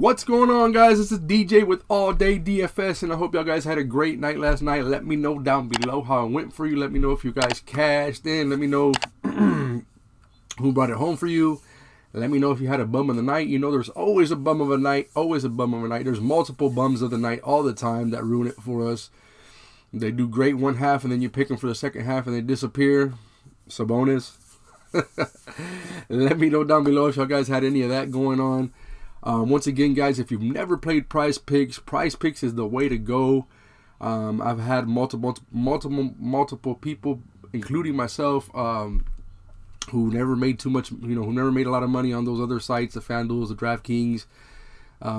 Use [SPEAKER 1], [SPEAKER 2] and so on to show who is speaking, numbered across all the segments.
[SPEAKER 1] What's going on, guys? This is DJ with All Day DFS, and I hope y'all guys had a great night last night. Let me know down below how it went for you. Let me know if you guys cashed in. Let me know who brought it home for you. Let me know if you had a bum of the night. You know, there's always a bum of a night, always a bum of a night. There's multiple bums of the night all the time that ruin it for us. They do great one half, and then you pick them for the second half, and they disappear. Sabonis. Let me know down below if y'all guys had any of that going on. Once again, guys, if you've never played PrizePicks is the way to go. I've had multiple people, including myself, who never made too much, who never made a lot of money on those other sites, the FanDuels, the DraftKings.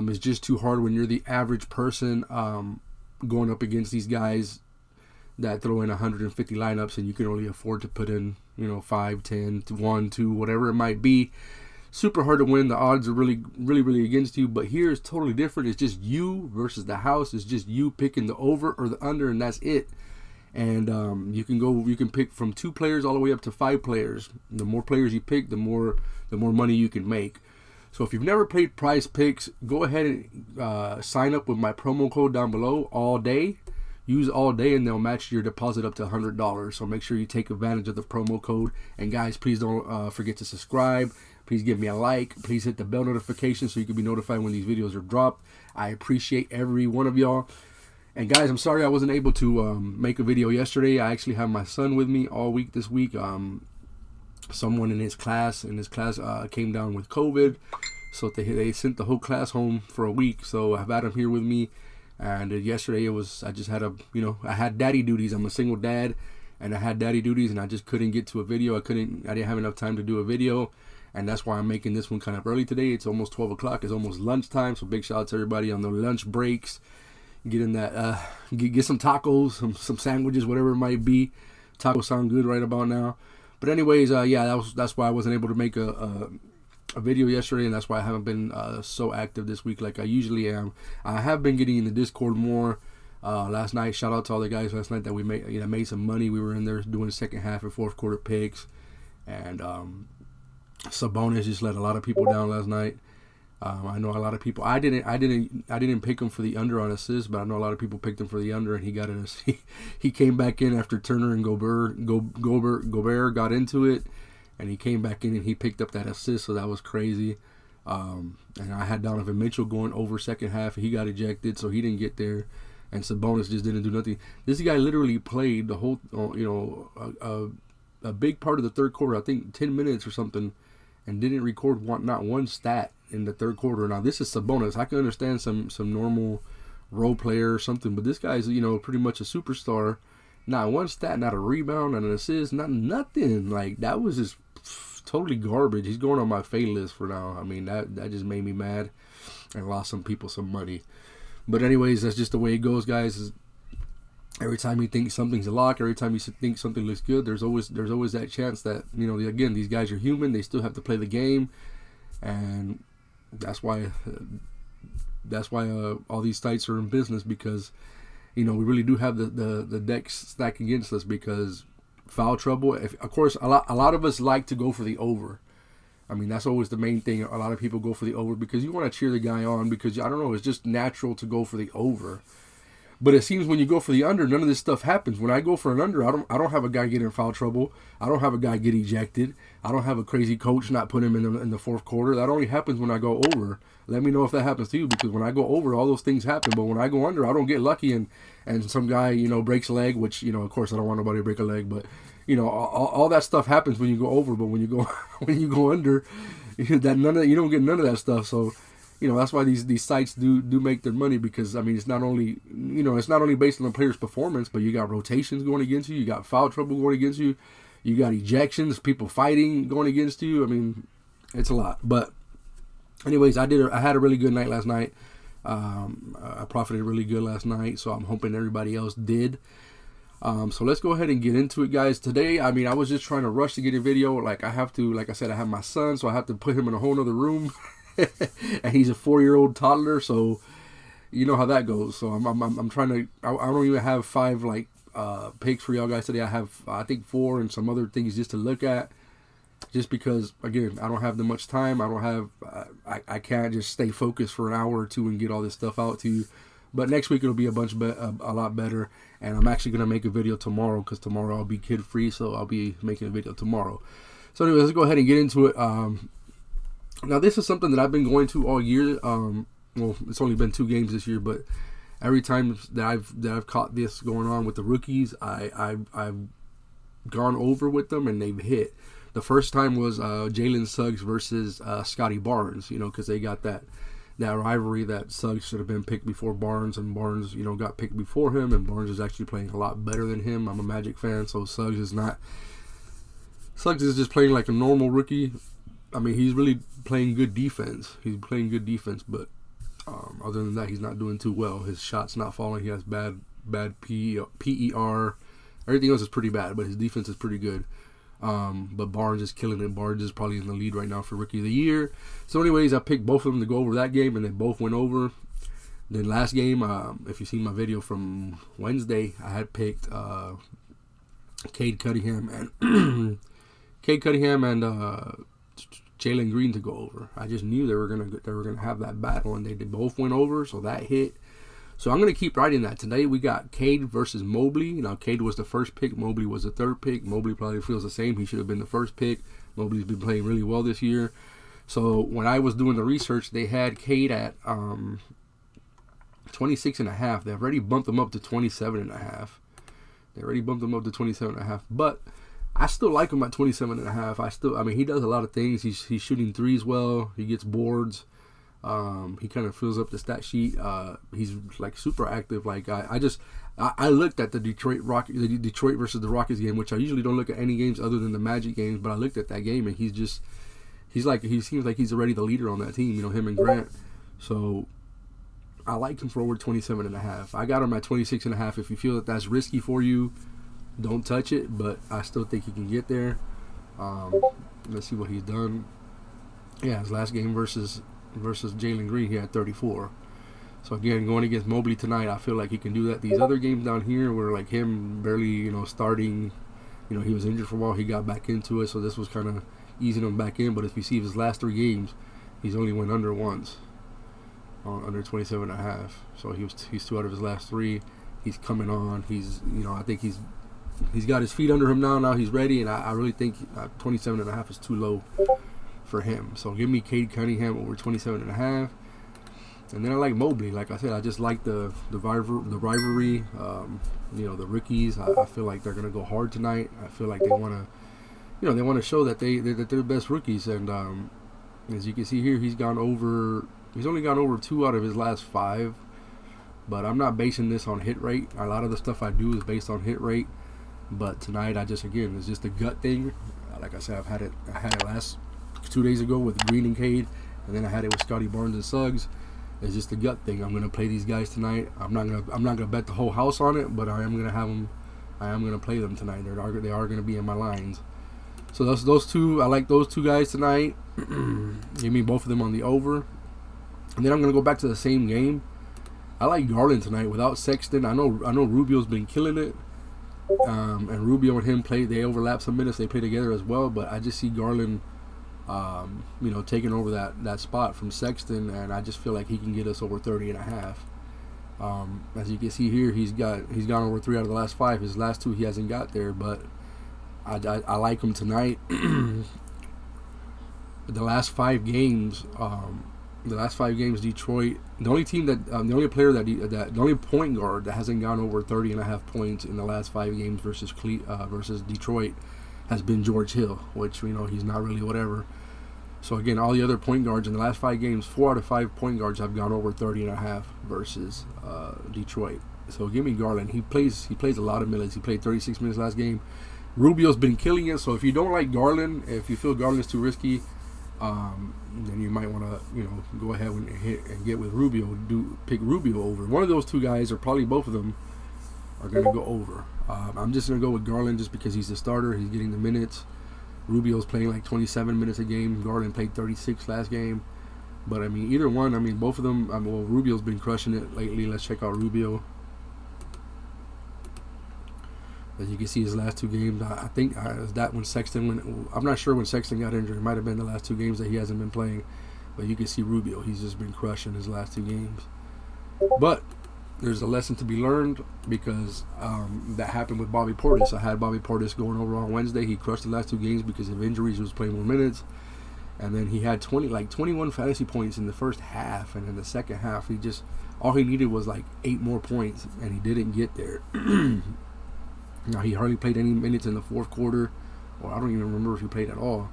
[SPEAKER 1] It's just too hard when you're the average person going up against these guys that throw in 150 lineups and you can only afford to put in, 5, 10, 1, 2, whatever it might be. Super hard to win. The odds are really against you. But here it's totally different. It's just you versus the house. It's just you picking the over or the under, and that's it. And you can pick from 2 players all the way up to 5 players. The more players you pick, the more money you can make. So if you've never played PrizePicks, go ahead and sign up with my promo code down below, All Day. Use All Day, and they'll match your deposit up to $100. So make sure you take advantage of the promo code. And guys, please don't forget to subscribe. Please give me a like. Please hit the bell notification so you can be notified when these videos are dropped. I appreciate every one of y'all. And guys, I'm sorry I wasn't able to make a video yesterday. I actually have my son with me all week this week. Someone in his class came down with COVID, so they sent the whole class home for a week. So I've had him here with me. And yesterday I just had I had daddy duties. I'm a single dad, and I had daddy duties, and I just couldn't get to a video. I didn't have enough time to do a video. And that's why I'm making this one kind of early today. It's almost 12 o'clock. It's almost lunchtime. So big shout out to everybody on the lunch breaks. Get in that, get some tacos, some sandwiches, whatever it might be. Tacos sound good right about now. But anyways, that's why I wasn't able to make a video yesterday, and that's why I haven't been so active this week like I usually am. I have been getting in the Discord more. Last night, shout out to all the guys last night that we made some money. We were in there doing second half and fourth quarter picks, and Sabonis just let a lot of people down last night. I know a lot of people. I didn't pick him for the under on assists, but I know a lot of people picked him for the under, and he got an assist. He came back in after Turner and Gobert got into it, and he came back in and he picked up that assist. So that was crazy. And I had Donovan Mitchell going over second half. He got ejected, so he didn't get there. And Sabonis just didn't do nothing. This guy literally played the whole, a big part of the third quarter. I think 10 minutes or something. And didn't record not one stat in the third quarter. Now this is Sabonis. I can understand some normal role player or something, but this guy's pretty much a superstar. Not one stat, not a rebound, not an assist, nothing. Like that was just totally garbage. He's going on my fade list for now. I mean that just made me mad and lost some people some money. But anyways, that's just the way it goes, guys. Every time you think something's a lock, every time you think something looks good, there's always that chance that again, these guys are human. They still have to play the game, and that's why all these sites are in business, because we really do have the decks stacked against us, because foul trouble. Of course, a lot of us like to go for the over. I mean, that's always the main thing. A lot of people go for the over because you want to cheer the guy on, because I don't know, it's just natural to go for the over. But it seems when you go for the under, none of this stuff happens. When I go for an under, I don't have a guy get in foul trouble. I don't have a guy get ejected. I don't have a crazy coach not put him in the fourth quarter. That only happens when I go over. Let me know if that happens to you, because when I go over, all those things happen. But when I go under, I don't get lucky and some guy breaks a leg, which of course I don't want nobody to break a leg, but all that stuff happens when you go over. But when you go under, you don't get none of that stuff. So. That's why these sites do make their money, because I mean it's not only based on the player's performance, but you got rotations going against you, you got foul trouble going against you, you got ejections, people fighting going against you. I mean, it's a lot. But anyways, I had a really good night last night. I profited really good last night, so I'm hoping everybody else did. So let's go ahead and get into it, guys. Today, I mean, I was just trying to rush to get a video. Like I said, I have my son, so I have to put him in a whole other room. And he's a 4-year-old toddler, so you know how that goes. So I'm trying to. I don't even have 5 picks for y'all guys today. I have I think 4 and some other things just to look at. just because, again, I don't have that much time. I don't have, I can't just stay focused for an hour or two and get all this stuff out to you. But next week it'll be a lot better, and I'm actually gonna make a video tomorrow because tomorrow I'll be kid free, so I'll be making a video tomorrow. So anyway, let's go ahead and get into it. Now this is something that I've been going to all year. Well, it's only been 2 games this year, but every time that I've caught this going on with the rookies, I've gone over with them and they've hit. The first time was Jalen Suggs versus Scotty Barnes, you know, because they got that rivalry that Suggs should have been picked before Barnes, and Barnes, you know, got picked before him, and Barnes is actually playing a lot better than him. I'm a Magic fan, so Suggs is just playing like a normal rookie. I mean, he's really playing good defense. He's playing good defense, but other than that, he's not doing too well. His shot's not falling. He has bad PER. Everything else is pretty bad, but his defense is pretty good. But Barnes is killing it. Barnes is probably in the lead right now for Rookie of the Year. So anyways, I picked both of them to go over that game, and they both went over. Then last game, if you've seen my video from Wednesday, I had picked Cade Cunningham and Jalen Green to go over. I just knew they were gonna have that battle, and they both went over, so that hit. So I'm going to keep writing that. Today we got Cade versus Mobley. Now, Cade was the first pick. Mobley was the third pick. Mobley probably feels the same. He should have been the first pick. Mobley's been playing really well this year. So when I was doing the research, they had Cade at 26.5. They've already bumped him up to 27.5. But I still like him at 27.5. I mean, he does a lot of things. He's shooting threes well. He gets boards. He kind of fills up the stat sheet. He's like super active. Like I looked at the Detroit versus the Rockets game, which I usually don't look at any games other than the Magic games, but I looked at that game and he seems like he's already the leader on that team, you know, him and Grant. So I like him for over 27.5. I got him at 26.5. If you feel that that's risky for you, don't touch it, but I still think he can get there. Let's see what he's done. Yeah, his last game versus Jalen Green, he had 34. So again, going against Mobley tonight, I feel like he can do that. These other games down here were like him barely, you know, starting. You know, he was injured for a while. He got back into it, so this was kind of easing him back in. But if you see his last 3 games, he's only went under once, under 27.5. So he's 2 out of his last 3. He's coming on. He's, you know, I think he's got his feet under him now. Now he's ready, and I really think 27.5 is too low for him. So give me Cade Cunningham over 27.5. And then I like Mobley. Like I said, I just like the rivalry. You know, the rookies. I feel like they're gonna go hard tonight. I feel like they wanna show that they're the best rookies. And as you can see here, he's only gone over 2 out of his last 5. But I'm not basing this on hit rate. A lot of the stuff I do is based on hit rate. But tonight, it's just a gut thing. Like I said, I had it last 2 days ago with Green and Cade, and then I had it with Scotty Barnes and Suggs. It's just a gut thing. I'm gonna play these guys tonight. I'm not gonna bet the whole house on it, but I am gonna have them. I am gonna play them tonight. They are gonna be in my lines. So those 2. I like those 2 guys tonight. Give me both of them on the over, and then I'm gonna go back to the same game. I like Garland tonight without Sexton. I know Rubio's been killing it. And Rubio and him they overlap some minutes. They play together as well, but I just see Garland, you know, taking over that spot from Sexton, and I just feel like he can get us over 30.5. As you can see here, he's gone over 3 out of the last 5. His last 2 he hasn't got there, but I like him tonight. The last 5 games, Detroit. The only point guard that hasn't gone over 30.5 points in the last 5 games versus Detroit has been George Hill, which, you know, he's not really whatever. So again, all the other point guards in the last 5 games, 4 out of 5 point guards have gone over 30.5 versus Detroit. So give me Garland. He plays a lot of minutes. He played 36 minutes last game. Rubio's been killing it. So if you don't like Garland, if you feel Garland is too risky, then you might want to, you know, go ahead and hit and get with Rubio. Pick Rubio over. One of those 2 guys, or probably both of them, are going to go over. I'm just going to go with Garland just because he's the starter. He's getting the minutes. Rubio's playing like 27 minutes a game. Garland played 36 last game. But I mean, either one. I mean, both of them. Well, Rubio's been crushing it lately. Let's check out Rubio. As you can see, his last 2 games, I think is that when Sexton went. I'm not sure when Sexton got injured. It might have been the last 2 games that he hasn't been playing. But you can see Rubio. He's just been crushing his last 2 games. But there's a lesson to be learned because that happened with Bobby Portis. I had Bobby Portis going over on Wednesday. He crushed the last 2 games because of injuries. He was playing more minutes. And then he had 21 fantasy points in the first half. And in the second half, all he needed was like 8 more points. And he didn't get there. Now, he hardly played any minutes in the fourth quarter. Or I don't even remember if he played at all.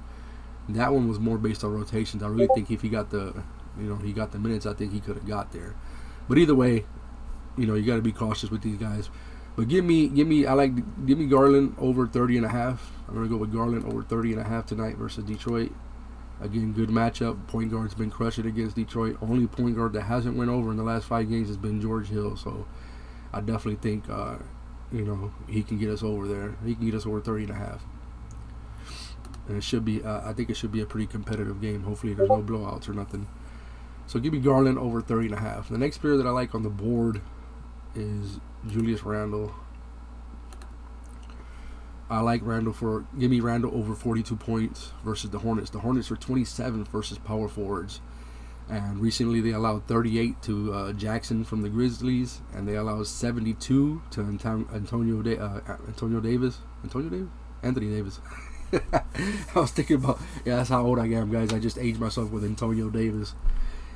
[SPEAKER 1] That one was more based on rotations. I really think if he got the minutes, I think he could have got there. But either way, you got to be cautious with these guys. But give me Garland over 30.5. I'm going to go with Garland over 30.5 tonight versus Detroit. Again, good matchup. Point guard's been crushing against Detroit. Only point guard that hasn't went over in the last 5 games has been George Hill. So I definitely think, he can get us over there. He can get us over 30.5. And it should be, I think it should be a pretty competitive game. Hopefully there's no blowouts or nothing. So give me Garland over 30.5. The next player that I like on the board is Julius Randle. I like Randle give me Randle over 42 points versus the Hornets. The Hornets are 27th versus power forwards. And recently they allowed 38 to Jackson from the Grizzlies. And they allowed 72 to Anthony Davis. I was thinking about, that's how old I am, guys. I just aged myself with Antonio Davis.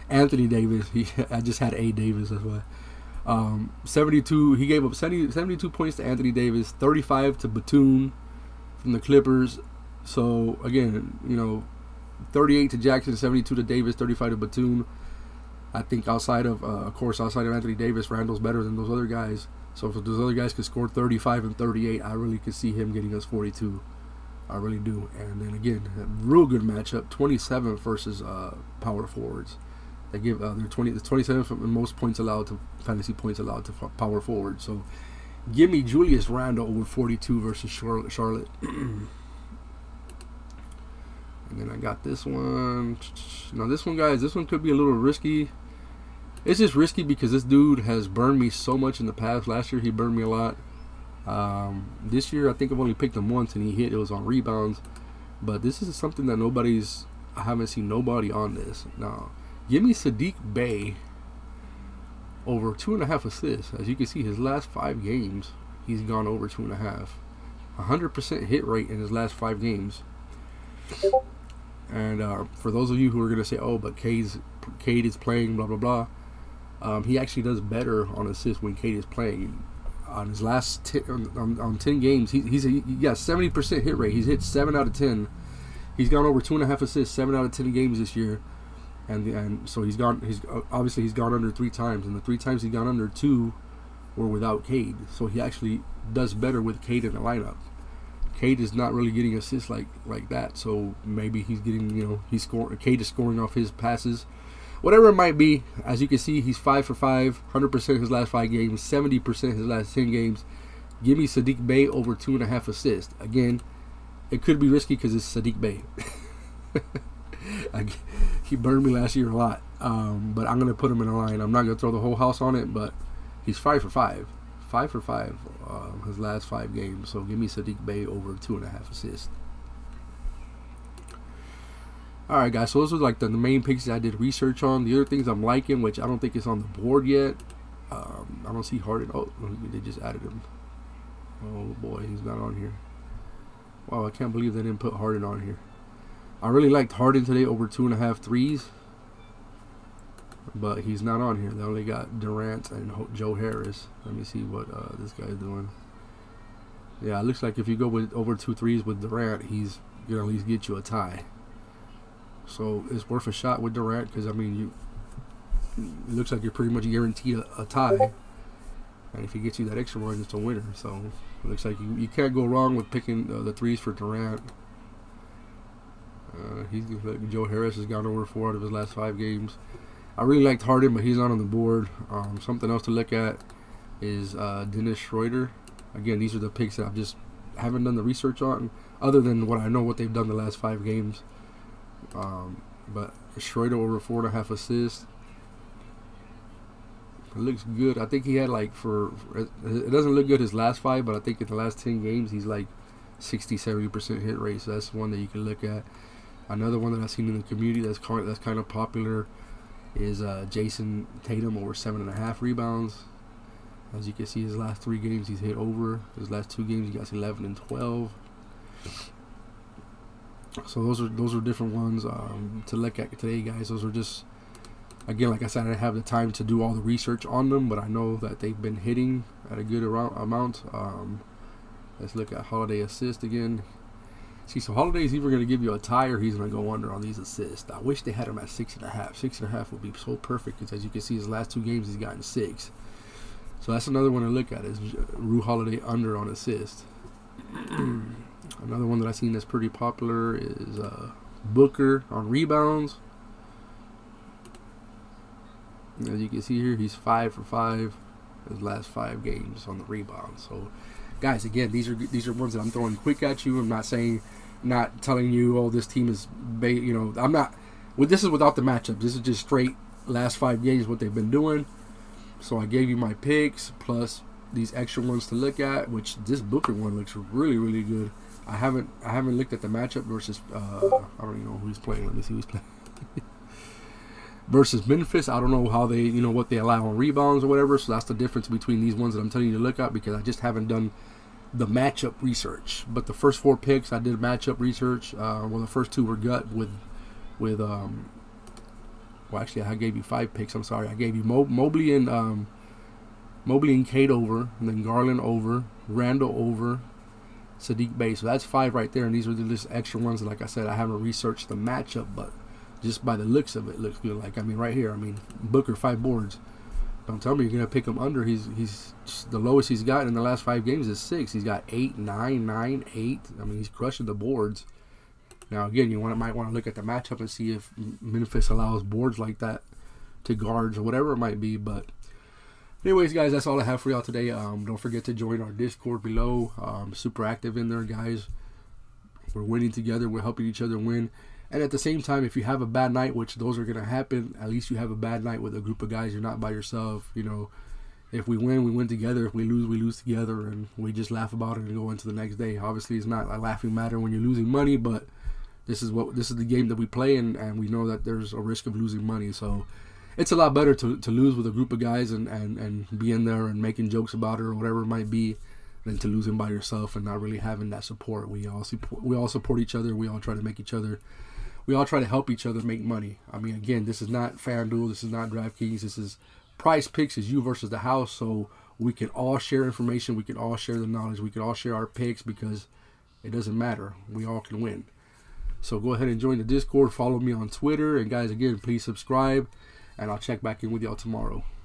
[SPEAKER 1] Anthony Davis. I just had A. Davis, that's why. 72. He gave up 72 points to Anthony Davis, 35 to Batum from the Clippers. So again, 38 to Jackson, 72 to Davis, 35 to Batum. I think outside of Anthony Davis, Randle's better than those other guys. So if those other guys could score 35 and 38, I really could see him getting us 42. I really do. And then again, a real good matchup, 27 versus power forwards. They give they're 27th in most points allowed to fantasy points allowed to power forward. So give me Julius Randle over 42 versus Charlotte. And then I got this one. Now this one, guys, this one could be a little risky. It's just risky because this dude has burned me so much in the past. Last year he burned me a lot. This year I think I've only picked him once and he hit. It was on rebounds. But this is something that I haven't seen nobody on this. Now, give me Sadiq Bay over 2.5 assists. As you can see, his last 5 games, he's gone over 2.5. 100% hit rate in his last 5 games. And for those of you who are going to say, oh, but Cade is playing, blah, blah, blah. He actually does better on assists when Cade is playing. On his last 10 games, he got 70% hit rate. He's hit 7 out of 10. He's gone over 2.5 assists 7 out of 10 games this year. And so he's gone under 3 times, and the 3 times he's gone under, 2 were without Cade. So he actually does better with Cade in the lineup. Cade is not really getting assists like that, so maybe he's getting, Cade is scoring off his passes. Whatever it might be, as you can see, he's 5 for 5, 100% his last 5 games, 70% his last 10 games. Give me Sadiq Bay over 2.5 assists. Again, it could be risky because it's Sadiq Bay. He burned me last year a lot, but I'm going to put him in a line. I'm not going to throw the whole house on it, but he's 5 for 5. 5 for 5 his last 5 games. So give me Sadiq Bay over 2.5 assists. Alright, guys, so those are like the main picks that I did research on. The other things I'm liking, which I don't think is on the board yet. I don't see Harden. Oh, they just added him. Oh boy, he's not on here. Wow, I can't believe they didn't put Harden on here. I really liked Harden today over 2.5 threes, but he's not on here. They only got Durant and Joe Harris. Let me see what this guy's doing. Yeah, it looks like if you go with over 2 threes with Durant, he's gonna at least get you a tie. So it's worth a shot with Durant because it looks like you're pretty much guaranteed a tie. And if he gets you that extra one, it's a winner. So it looks like you can't go wrong with picking the threes for Durant. Joe Harris has gone over 4 out of his last 5 games. I really liked Harden, but he's not on the board. Something else to look at is Dennis Schroeder. Again, these are the picks that I just haven't done the research on, other than what I know what they've done the last 5 games. But Schroeder over 4.5 assists. It looks good. I think he had like it doesn't look good his last 5, but I think in the last 10 games he's like 60-70% hit rate. So that's one that you can look at. Another one that I've seen in the community that's kind of popular is Jason Tatum over 7.5 rebounds. As you can see, his last 3 games he's hit over. His last 2 games he got 11 and 12. So those are different ones to look at today, guys. Those are just, again, like I said, I didn't have the time to do all the research on them, but I know that they've been hitting at a good amount. Let's look at Holiday assist again. See, so Holiday's either going to give you a tie or he's going to go under on these assists. I wish they had him at 6.5. 6.5 would be so perfect because, as you can see, his last 2 games he's gotten 6. So that's another one to look at, is Rue Holiday under on assist. Another one that I've seen that's pretty popular is Booker on rebounds. As you can see here, he's 5 for 5 his last 5 games on the rebounds. So, guys, again, these are ones that I'm throwing quick at you. I'm not telling you, oh, this team is, I'm not. Well, this is without the matchup. This is just straight last 5 games what they've been doing. So I gave you my picks plus these extra ones to look at, which this Booker one looks really, really good. I haven't looked at the matchup versus I don't even know who he's playing. Let me see who's playing. Versus Memphis, I don't know how they, what they allow on rebounds or whatever. So that's the difference between these ones that I'm telling you to look at, because I just haven't done the matchup research. But the first 4 picks, I did matchup research. The first 2 were gut with well, actually, I gave you 5 picks. I'm sorry, I gave you Mobley and Cade over, and then Garland over, Randle over, Sadiq Bay. So that's 5 right there, and these are just extra ones. Like I said, I haven't researched the matchup, but just by the looks of it, looks good. Like, right here, Booker 5 boards. Don't tell me you're gonna pick him under. He's the lowest he's got in the last 5 games is 6. He's got 8, 9, 9, 8. He's crushing the boards. Now again, you might want to look at the matchup and see if Memphis allows boards like that to guards or whatever it might be. But anyways, guys, that's all I have for y'all today. Don't forget to join our Discord below. Super active in there, guys. We're winning together. We're helping each other win. And at the same time, if you have a bad night, which those are going to happen, at least you have a bad night with a group of guys. You're not by yourself. If we win together. If we lose together. And we just laugh about it and go into the next day. Obviously, it's not a laughing matter when you're losing money, but this is the game that we play, and we know that there's a risk of losing money. So it's a lot better to lose with a group of guys and be in there and making jokes about it or whatever it might be, than to losing by yourself and not really having that support. We all support each other. We all try to help each other make money. Again, this is not FanDuel. This is not DraftKings. This is PrizePicks. Is you versus the house. So we can all share information. We can all share the knowledge. We can all share our picks, because it doesn't matter. We all can win. So go ahead and join the Discord. Follow me on Twitter. And guys, again, please subscribe. And I'll check back in with y'all tomorrow.